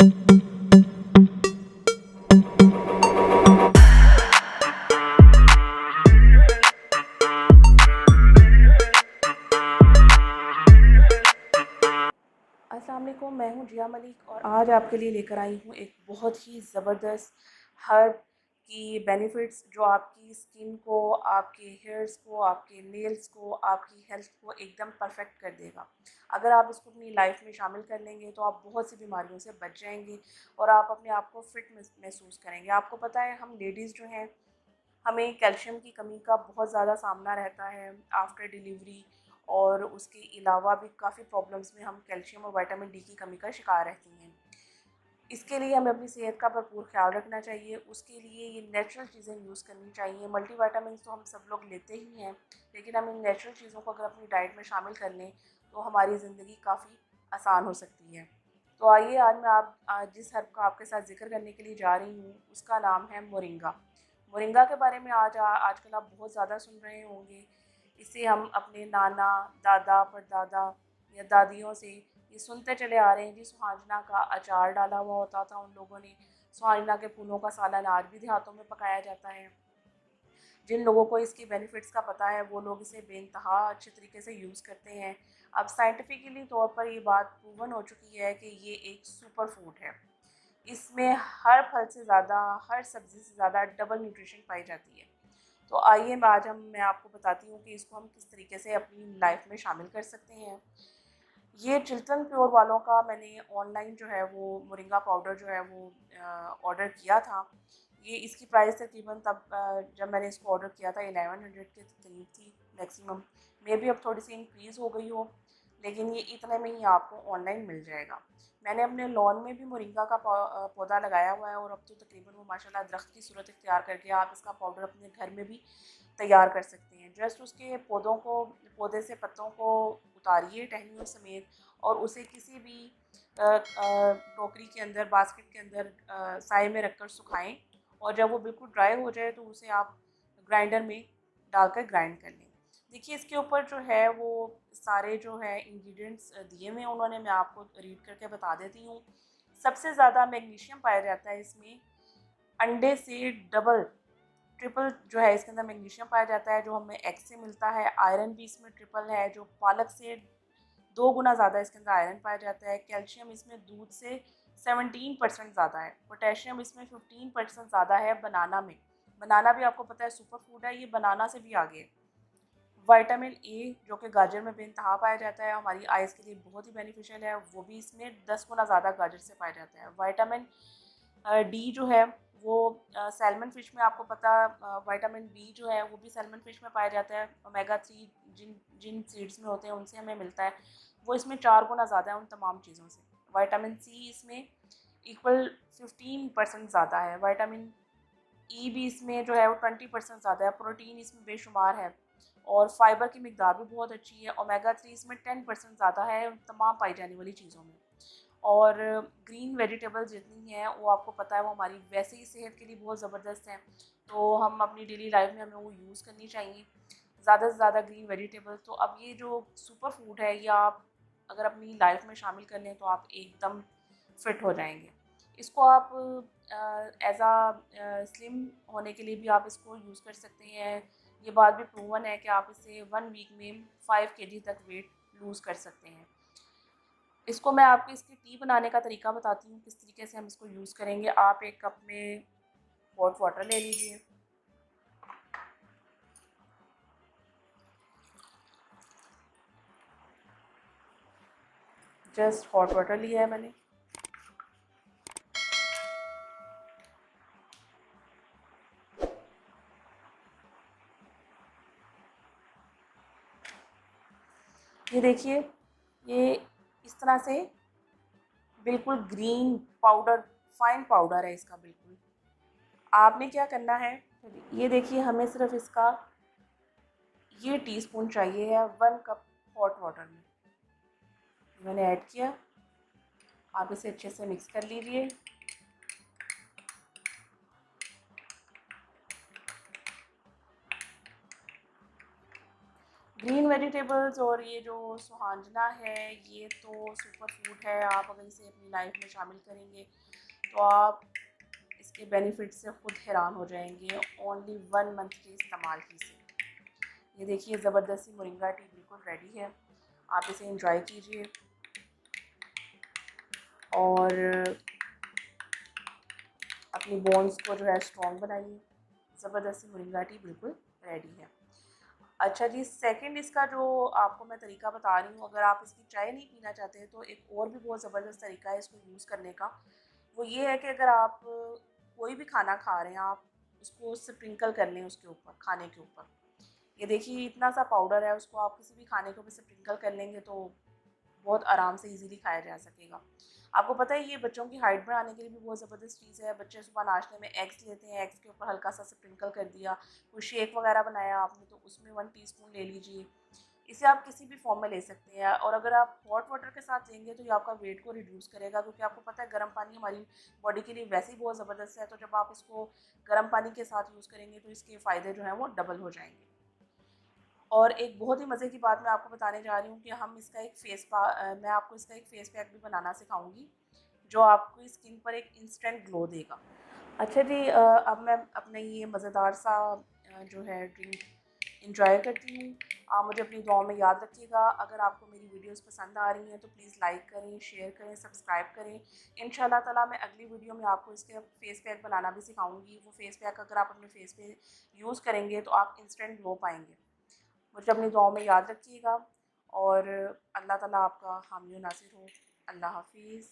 अस्सलाम वालेकुम, मैं हूँ जिया मलिक और आज आपके लिए लेकर आई हूँ एक बहुत ही ज़बरदस्त हर्ब की बेनिफिट्स जो आपकी स्किन को, आपके हेयर्स को, आपके नेल्स को, आपकी हेल्थ को एकदम परफेक्ट कर देगा। अगर आप इसको अपनी लाइफ में शामिल कर लेंगे तो आप बहुत सी बीमारियों से बच जाएंगे और आप अपने आप को फिट महसूस करेंगे। आपको पता है हम लेडीज़ जो हैं हमें कैल्शियम की कमी का बहुत ज़्यादा सामना रहता है आफ्टर डिलीवरी, और उसके अलावा भी काफ़ी प्रॉब्लम्स में हम कैल्शियम और विटामिन डी की कमी का शिकार रहती हैं। इसके लिए हमें अपनी सेहत का भरपूर ख्याल रखना चाहिए। उसके लिए ये नेचुरल चीज़ें यूज़ करनी चाहिए। मल्टीविटामिन तो हम सब लोग लेते ही हैं, लेकिन हम इन नेचुरल चीज़ों को अगर अपनी डाइट में शामिल कर लें तो हमारी ज़िंदगी काफ़ी आसान हो सकती है। तो आइए आज मैं आज जिस हर्ब का आपके साथ ज़िक्र करने के लिए जा रही हूँ उसका नाम है मोरिंगा। मोरिंगा के बारे में आजकल आप बहुत ज़्यादा सुन रहे होंगे। इसे हम अपने नाना, दादा, परदादा या दादियों से ये सुनते चले आ रहे हैं जी। सुहाजना का अचार डाला हुआ होता था उन लोगों ने। सुहाजना के फूलों का सालन आज भी देहातों में पकाया जाता है। जिन लोगों को इसके बेनिफिट्स का पता है वो लोग इसे बेइंतहा अच्छे तरीके से यूज़ करते हैं। अब साइंटिफिकली तौर पर ये बात प्रूवन हो चुकी है कि ये एक सुपर फूड है। इसमें हर फल से ज़्यादा, हर सब्ज़ी से ज़्यादा डबल न्यूट्रिशन पाई जाती है। तो आइए मैं आपको बताती हूँ कि इसको हम किस तरीके से अपनी लाइफ में शामिल कर सकते हैं। ये चिल्टन प्योर वालों का मैंने ऑनलाइन जो है वो मोरिंगा पाउडर जो है वो ऑर्डर किया था। ये इसकी प्राइस तकरीबन तब जब मैंने इसको ऑर्डर किया था 1100 के करीब थी मैक्सिमम। मे भी अब थोड़ी सी इंक्रीज़ हो गई हो, लेकिन ये इतने में ही आपको ऑनलाइन मिल जाएगा। मैंने अपने लॉन में भी मोरिंगा का पौधा लगाया हुआ है और अब तो तकरीबन वो माशाल्लाह दरख्त की सूरत इख्तियार करके आप इसका पाउडर अपने घर में भी तैयार कर सकते हैं। जस्ट उसके पौधे से पत्तों को उतारिए टहनियों समेत और उसे किसी भी टोकरी के अंदर, बास्केट के अंदर साए में रखकर सुखाएं, और जब वो बिल्कुल ड्राई हो जाए तो उसे आप ग्राइंडर में डालकर ग्राइंड कर लें। देखिए इसके ऊपर जो है वो सारे जो है इंग्रेडिएंट्स दिए हुए हैं उन्होंने, मैं आपको रीड करके बता देती हूँ। सबसे ज़्यादा मैग्नीशियम पाया जाता है इसमें। अंडे से डबल, ट्रिपल जो है इसके अंदर मैग्नीशियम पाया जाता है जो हमें एग से मिलता है। आयरन भी इसमें ट्रिपल है, जो पालक से 2 गुना ज़्यादा इसके अंदर आयरन पाया जाता है। कैल्शियम इसमें दूध से 17% ज़्यादा है। पोटेशियम इसमें 15% ज़्यादा है बनाना में। बनाना भी आपको पता है सुपर फूड है, ये बनाना से भी आगे है। विटामिन ए जो कि गाजर में बेइंतहा पाया जाता है, हमारी आइज़ के लिए बहुत ही बेनिफिशियल है, वो भी इसमें 10 गुना ज़्यादा गाजर से पाया जाता है। विटामिन डी जो है वो सैल्मन फ़िश में, आपको पता विटामिन बी जो है वो भी सैल्मन फ़िश में पाया जाता है। ओमेगा 3 जिन जिन सीड्स में होते हैं उनसे हमें मिलता है, वो इसमें 4 गुना ज़्यादा है उन तमाम चीज़ों से। विटामिन सी इसमें इक्वल 15% ज़्यादा है। विटामिन ई भी इसमें जो है वो 20% ज़्यादा है। प्रोटीन इसमें बेशुमार है और फाइबर की मिकदार भी बहुत अच्छी है। ओमेगा 3 इसमें 10% ज़्यादा है तमाम पाई जाने वाली चीज़ों में। और ग्रीन वेजिटेबल्स जितनी हैं वो आपको पता है वो हमारी वैसे ही सेहत के लिए बहुत ज़बरदस्त हैं, तो हम अपनी डेली लाइफ में हमें वो यूज़ करनी चाहिए ज़्यादा से ज़्यादा ग्रीन वेजिटेबल्स। तो अब ये जो सुपर फूड है ये आप अगर अपनी लाइफ में शामिल कर लें तो आप एकदम फिट हो जाएंगे। इसको आप एज आ स्लिम होने के लिए भी आप इसको यूज़ कर सकते हैं। ये बात भी प्रूवन है कि आप इससे 1 वीक में 5 kg तक वेट लूज़ कर सकते हैं। इसको मैं आपको इसकी टी बनाने का तरीका बताती हूँ किस तरीके से हम इसको यूज़ करेंगे। आप एक कप में हॉट वाटर ले लीजिए। जस्ट हॉट वाटर लिया है मैंने। ये देखिए, ये इस तरह से बिल्कुल ग्रीन पाउडर, फाइन पाउडर है इसका बिल्कुल। आपने क्या करना है, ये देखिए हमें सिर्फ इसका ये टीस्पून चाहिए है 1 कप हॉट वाटर में। मैंने ऐड किया, आप इसे अच्छे से मिक्स कर लीजिए। ग्रीन वेजिटेबल्स और ये जो सुहांजना है ये तो सुपर फूड है। आप अगर इसे अपनी लाइफ में शामिल करेंगे तो आप इसके बेनिफिट से ख़ुद हैरान हो जाएंगे ओनली 1 मंथ के इस्तेमाल ही से। ये देखिए ज़बरदस्ती मोरिंगा टी बिल्कुल रेडी है। आप इसे एंजॉय कीजिए और अपनी बोन्स को जो है स्ट्रॉन्ग बनाइए। ज़बरदस्ती मोरिंगा टी बिल्कुल रेडी है। अच्छा जी, सेकंड इसका जो आपको मैं तरीका बता रही हूँ, अगर आप इसकी चाय नहीं पीना चाहते हैं तो एक और भी बहुत ज़बरदस्त तरीका है इसको यूज़ करने का। वो ये है कि अगर आप कोई भी खाना खा रहे हैं, आप उसको स्प्रिंकल कर लें उसके ऊपर, खाने के ऊपर। ये देखिए इतना सा पाउडर है, उसको आप किसी भी खाने के ऊपर स्प्रिंकल कर लेंगे तो बहुत आराम से इजीली खाया जा सकेगा। आपको पता है ये बच्चों की हाइट बढ़ाने के लिए भी बहुत ज़बरदस्त चीज़ है। बच्चे सुबह नाश्ते में एग्स लेते हैं, एग्स के ऊपर हल्का सा स्प्रिंकल कर दिया, कोई शेक वगैरह बनाया आपने तो उसमें 1 टीस्पून ले लीजिए। इसे आप किसी भी फॉर्म में ले सकते हैं और अगर आप हॉट वाटर के साथ लेंगे तो ये आपका वेट को रिड्यूस करेगा, क्योंकि आपको पता है गर्म पानी हमारी बॉडी के लिए वैसे ही बहुत ज़बरदस्त है। तो जब आप इसको गर्म पानी के साथ यूज़ करेंगे तो इसके फ़ायदे जो हैं वो डबल हो जाएंगे। और एक बहुत ही मज़े की बात मैं आपको बताने जा रही हूँ कि मैं आपको इसका एक फ़ेस पैक भी बनाना सिखाऊंगी जो आपको स्किन पर एक इंस्टेंट ग्लो देगा। अच्छा जी, अब मैं अपने ये मज़ेदार सा जो है ड्रिंक इंजॉय करती हूँ। आप मुझे अपनी दुआओं में याद रखिएगा। अगर आपको मेरी वीडियोस पसंद आ रही हैं तो प्लीज़ लाइक करें, शेयर करें, सब्सक्राइब करें। इंशाल्लाह ताला मैं अगली वीडियो में आपको इसके फ़ेस पैक बनाना भी सिखाऊंगी। वो फ़ेस पैक अगर आप अपने फेस पे यूज़ करेंगे तो आप इंस्टेंट ग्लो पाएंगे। मुझे अपनी दुआओं में याद रखिएगा और अल्लाह ताला आपका हामी और नासिर हो। अल्लाह हाफिज़।